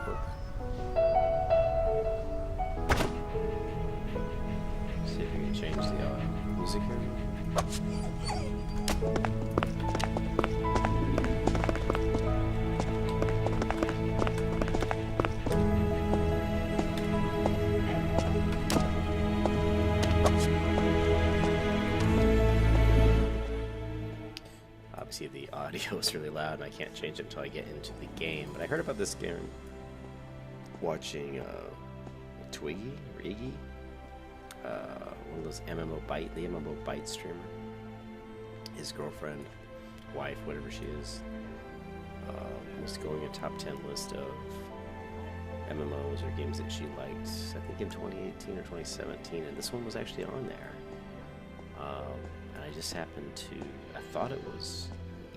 artwork. See if we can change the music here. Obviously the audio is really loud and I can't change it until I get into the game, but I heard about this game watching Twiggy or Iggy, one of those the MMO Byte streamer. His girlfriend, wife, whatever she is, was going a top 10 list of MMOs or games that she liked, I think in 2018 or 2017, and this one was actually on there. And I just happened to, I thought it was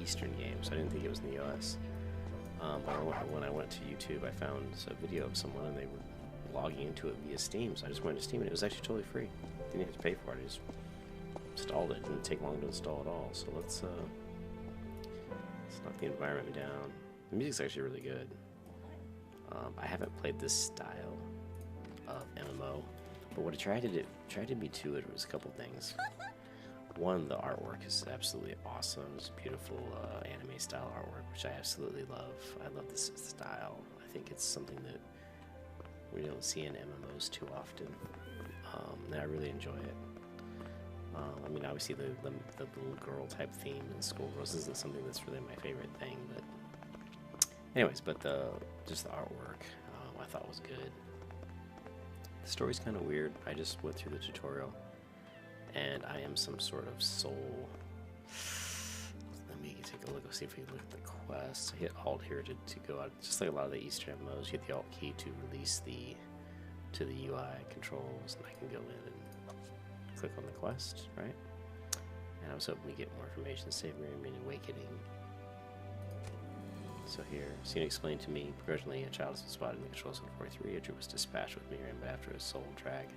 Eastern games, so I didn't think it was in the US. But when I went to YouTube, I found a video of someone and they were logging into it via Steam, so I just went to Steam and it was actually totally free. Didn't have to pay for it, I just installed it. It didn't take long to install at all, so let's knock the environment down. The music's actually really good. I haven't played this style of MMO, but what attracted me to it was a couple things. One, the artwork is absolutely awesome. It's beautiful anime style artwork, which I absolutely love. I love this style. I think it's something that we don't see in MMOs too often, and I really enjoy it. I mean, obviously the little girl type theme in School Girls isn't something that's really my favorite thing, but anyways, but just the artwork I thought was good. The story's kind of weird. I just went through the tutorial, and I am some sort of soul. Let me take a look. Let's see if we can look at the quest. I hit Alt here to go out. Just like a lot of the Eastern MMOs, you hit the Alt key to release to the UI controls, and I can go in and click on the quest, right? And I was hoping we get more information. Save Miriam in Awakening. So here, Scene explained to me, progressionally, a child has been spotted in the control zone 43. A troop was dispatched with Miriam, but after a soul drag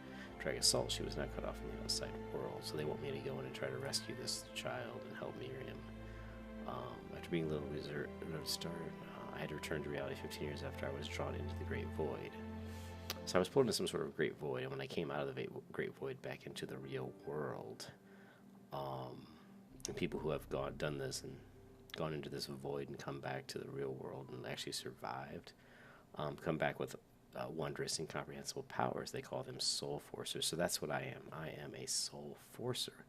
assault, she was not cut off from the outside world. So they want me to go in and try to rescue this child and help Miriam. After being a little wizard at the start, I had to return to reality 15 years after I was drawn into the Great Void. So I was pulled into some sort of Great Void, and when I came out of the Great Void back into the real world, and people who have done this and gone into this void and come back to the real world and actually survived, come back with wondrous, incomprehensible powers. They call them soul forcers. So that's what I am. I am a soul forcer.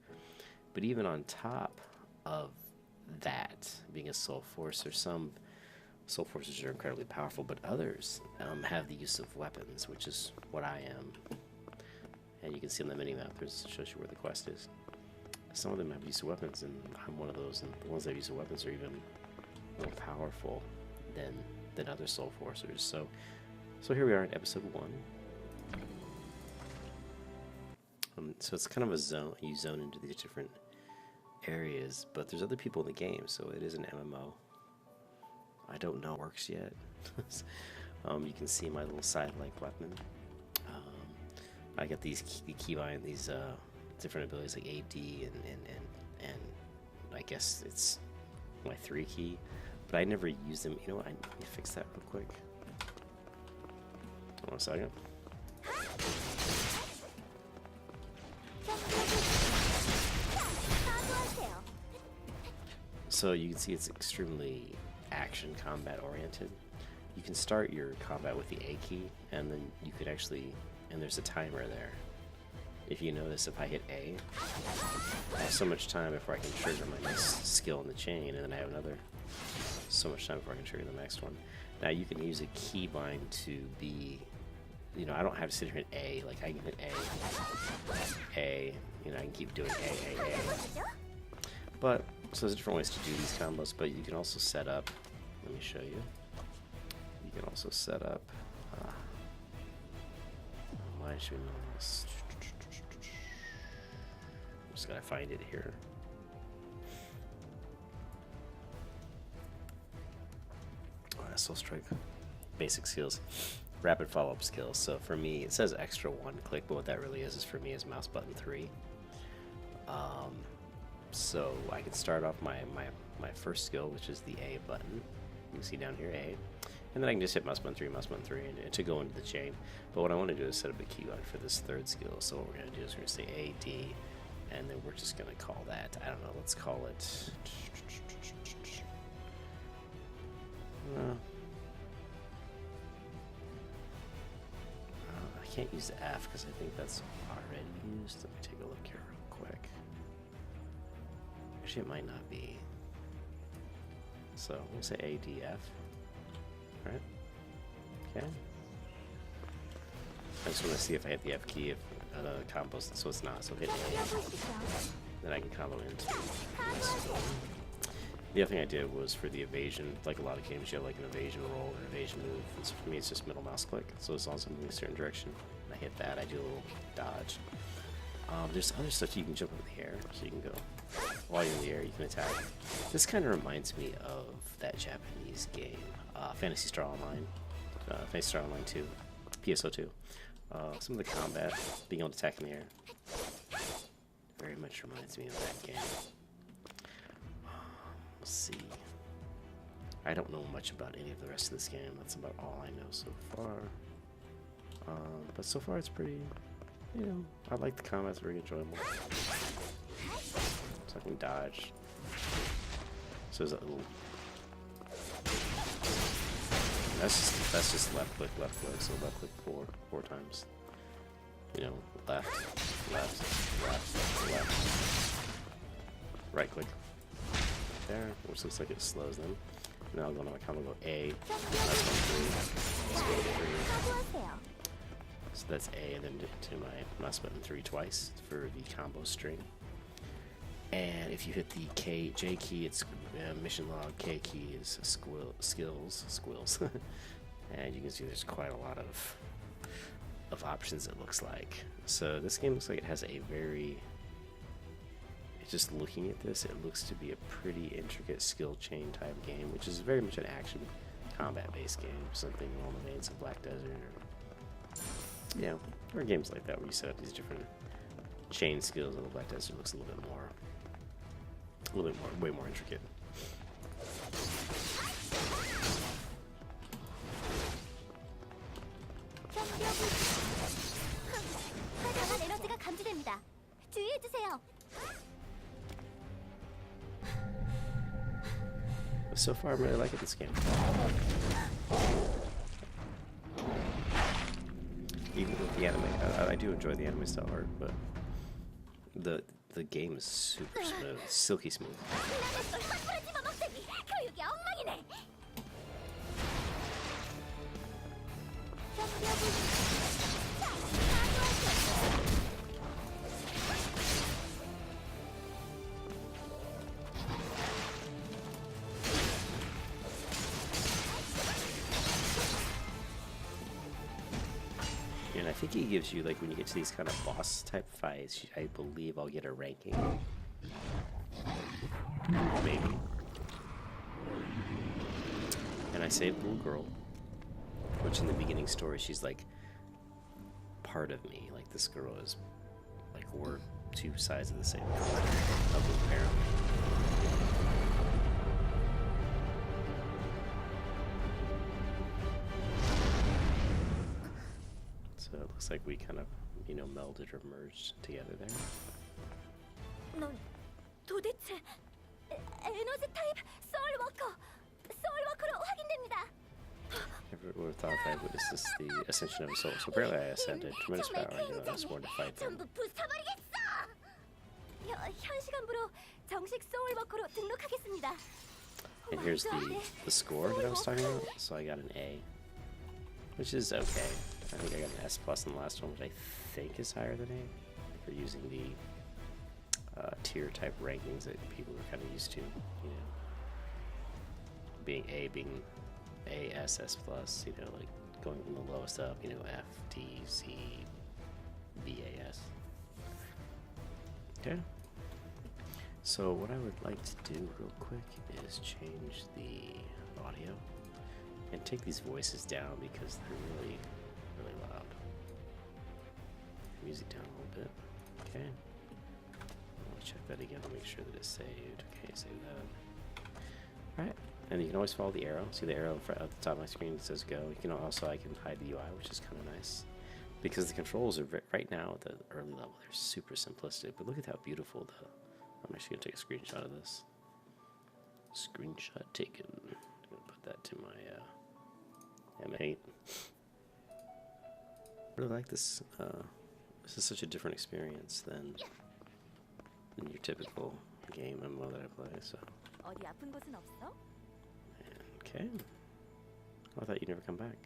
But even on top of that, being a soul forcer, some soul forcers are incredibly powerful, but others have the use of weapons, which is what I am. And you can see on the mini-map, it shows you where the quest is. Some of them have use of weapons, and I'm one of those, and the ones that have use of weapons are even more powerful than other soul forcers. So here we are in episode 1. So it's kind of a zone. You zone into these different areas, but there's other people in the game, so it is an MMO. I don't know if it works yet. You can see my little side-like weapon. I got these keybind, these different abilities like AD and I guess it's my 3 key, but I never use them. You know what? Let me fix that real quick. Hold on a second. So you can see it's extremely action combat oriented. You can start your combat with the A key, and then you could actually, and there's a timer there. If you notice, if I hit A, I have so much time before I can trigger my next skill in the chain, and then I have another so much time before I can trigger the next one. Now you can use a keybind to be, you know, I don't have to sit here and hit A, like I can hit A, you know, I can keep doing A. But, so there's different ways to do these combos, but you can also set up, let me show you. You can also set up, why should we know this? Just gotta find it here. Soul Strike. Basic skills. Rapid follow-up skills. So for me, it says extra 1 click, but what that really is for me is mouse button 3. So I can start off my first skill, which is the A button. You can see down here A. And then I can just hit mouse button 3, and to go into the chain. But what I want to do is set up a keyline for this third skill. So what we're going to do is we're going to say AD, and then we're just going to call that, I don't know, let's call it... I can't use the F because I think that's already used. Let me take a look here real quick. Actually, it might not be. So I'm going to say ADF. Alright. Okay. I just want to see if I hit the F key, if combos, so it's not. So hit A. Then I can combo into this. The other thing I did was for the evasion, like a lot of games, you have like an evasion roll or evasion move. And so for me, it's just middle mouse click. So as long as I'm moving a certain direction, I hit that, I do a little dodge. There's other stuff you can jump over the air, so you can go while you're in the air, you can attack. This kind of reminds me of that Japanese game, Phantasy Star Online, Phantasy Star Online 2, PSO2. Some of the combat, being able to attack in the air, very much reminds me of that game. Let's see. I don't know much about any of the rest of this game. That's about all I know so far. But so far it's pretty, you know, I like the combat, it's very enjoyable. So I can dodge. So there's a little... That's just left click, so left click four times. You know, left, right click. There, which looks like it slows them. Now I'll go to my combo, go A, so that's A, and then to my mouse button 3 twice for the combo string. And if you hit the J key, it's mission log. K key is squills. And you can see there's quite a lot of options, it looks like. So this game looks like it has a very... Just looking at this, it looks to be a pretty intricate skill chain type game, which is very much an action combat-based game, something along the veins of Black Desert, or, you know, or games like that where you set up these different chain skills, and the Black Desert looks a little bit more, way more intricate. So far, I'm really liking this game. Even with the anime, I do enjoy the anime style art, but the game is super smooth, silky smooth. And I think he gives you, like, when you get to these kind of boss type fights, I believe I'll get a ranking. Maybe. And I saved the little girl, which in the beginning story, she's like part of me. Like, this girl is, like, we're two sides of the same coin, apparently. So it looks like we kind of, you know, melded or merged together there. 넌 도대체 에너지 타입 소울워커로 확인됩니다. Never would have thought I witnessed this, the ascension of a soul. So apparently I ascended tremendous power, and I was born to fight them. 전부 부숴버리겠어. 현 시간부로 정식 소울워커로 등록하겠습니다. And here's the score that I was talking about. So I got an A, which is okay. I think I got an S plus in the last one, which I think is higher than A. For using the tier type rankings that people are kind of used to, you know, being A, S, S plus, you know, like going from the lowest up, you know, F, T, C, B, A, S. Okay. So what I would like to do real quick is change the audio and take these voices down because they're really loud. Music down a little bit. Okay. I'll check that again to make sure that it's saved. Okay, save that. Alright. And you can always follow the arrow. See the arrow at the top of my screen that says go. You can also, I can hide the UI, which is kind of nice. Because the controls are, right now at the early level, they're super simplistic. But look at how beautiful I'm actually going to take a screenshot of this. Screenshot taken. I'm going to put that to my M8. I really like this. This is such a different experience than your typical game MMO that I play. So. 어디 아픈 곳은 없어? Okay. I thought you'd never come back.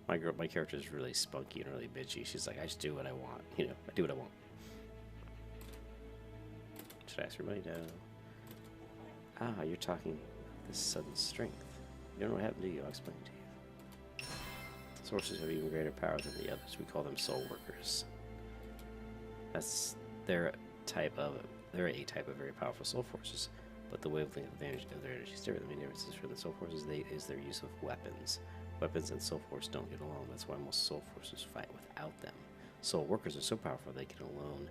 My character is really spunky and really bitchy. She's like, I just do what I want. You know, I do what I want. Should I ask your money? No. Ah, you're talking this sudden strength. You don't know what happened to you. I'll explain to you. Sources have even greater power than the others. We call them SoulWorkers. They're a type of very powerful soul forces, but the wavelength of their energy is different. The main difference from the soul forces is their use of weapons. Weapons and soul force don't get along. That's why most soul forces fight without them. Soul workers are so powerful they can alone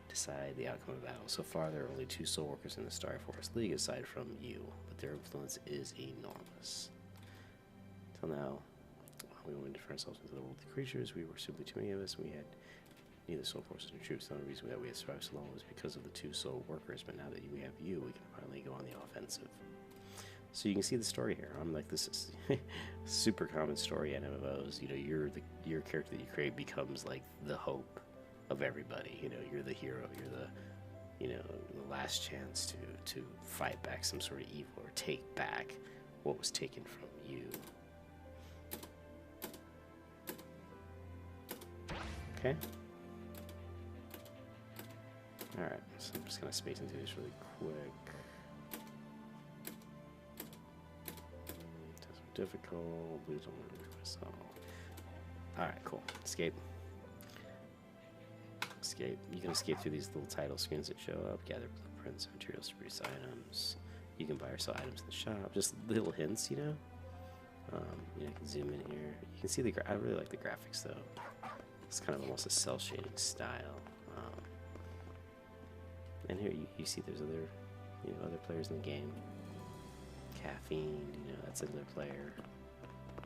decide the outcome of battle. So far, there are only 2 soul workers in the Star Forest League aside from you, but their influence is enormous. Till now, we wanted to different ourselves into the world of the creatures. We were simply too many of us, and we had neither soul forces nor troops. The only reason that we had survived so long was because of the 2 soul workers, but now that we have you, we can finally go on the offensive. So you can see the story here. I'm like, this is super common story in MMOs. You know, your character that you create becomes like the hope of everybody. You know, you're the hero. You're the, the last chance to fight back some sort of evil or take back what was taken from you. Okay. All right. So I'm just gonna space into this really quick. Difficult. Please don't want to do this. Alright, cool. Escape. Escape. You can escape through these little title screens that show up. Gather blueprints, materials to produce items. You can buy or sell items in the shop. Just little hints, you know? You can zoom in here. You can see I really like the graphics though. It's kind of almost a cell shading style. And here you see there's other players in the game. Caffeine, that's another player.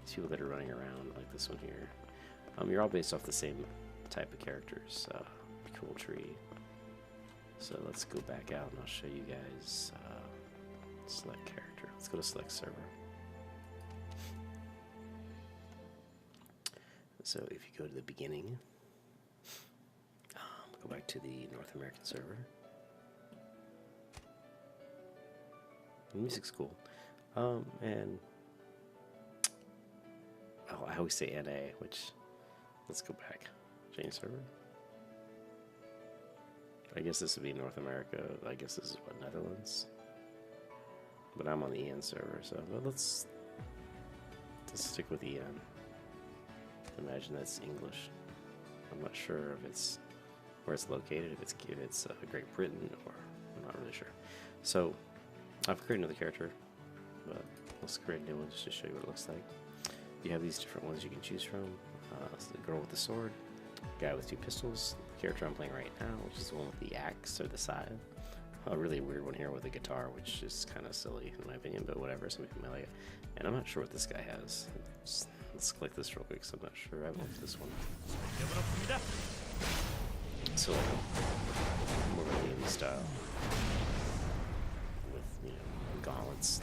These people that are running around, like this one here. You're all based off the same type of characters. Cool tree. So let's go back out and I'll show you guys select character. Let's go to select server. So if you go to the beginning, go back to the North American server. The music's cool. And I always say NA, which, let's go back. Change server. I guess this would be North America. I guess this is what, Netherlands? But I'm on the EN server, so let's stick with EN. Imagine that's English. I'm not sure if it's where it's located, if it's Great Britain, or I'm not really sure. So I've created another character, but let's create a new one just to show you what it looks like. You have these different ones you can choose from. So the girl with the sword, guy with 2 pistols, the character I'm playing right now, which is the one with the axe or the scythe. A really weird one here with a guitar, which is kind of silly in my opinion, but whatever, some people might like it. And I'm not sure what this guy has. Let's click this real quick, so I'm not sure. I want this one. So more of an indie style with gauntlets,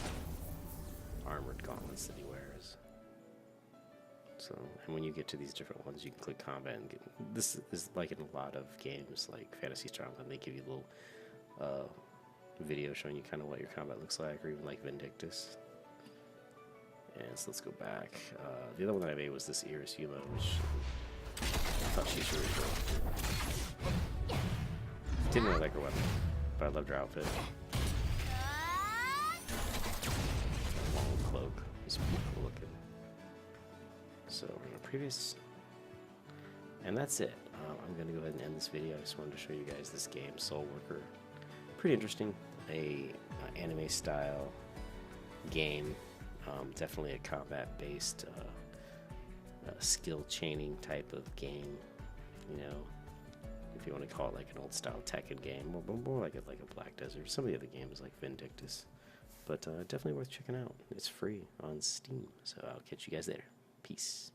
armored gauntlets that he wears. So, and when you get to these different ones, you can click combat and this is like in a lot of games like Fantasy Star Online, they give you a little video showing you kind of what your combat looks like, or even like Vindictus. And so let's go back. The other one that I made was this Iris Yuma, which I thought she was really cool. Didn't really like her weapon, but I loved her outfit. Long cloak. It's pretty cool looking. So we're in a previous, and that's it. I'm going to go ahead and end this video. I just wanted to show you guys this game, SoulWorker. Pretty interesting. A anime style game. Definitely a combat-based skill chaining type of game. if you want to call it like an old style Tekken game, or more like a Black Desert. Some of the other games like Vindictus, but definitely worth checking out. It's free on Steam, so I'll catch you guys later. Peace.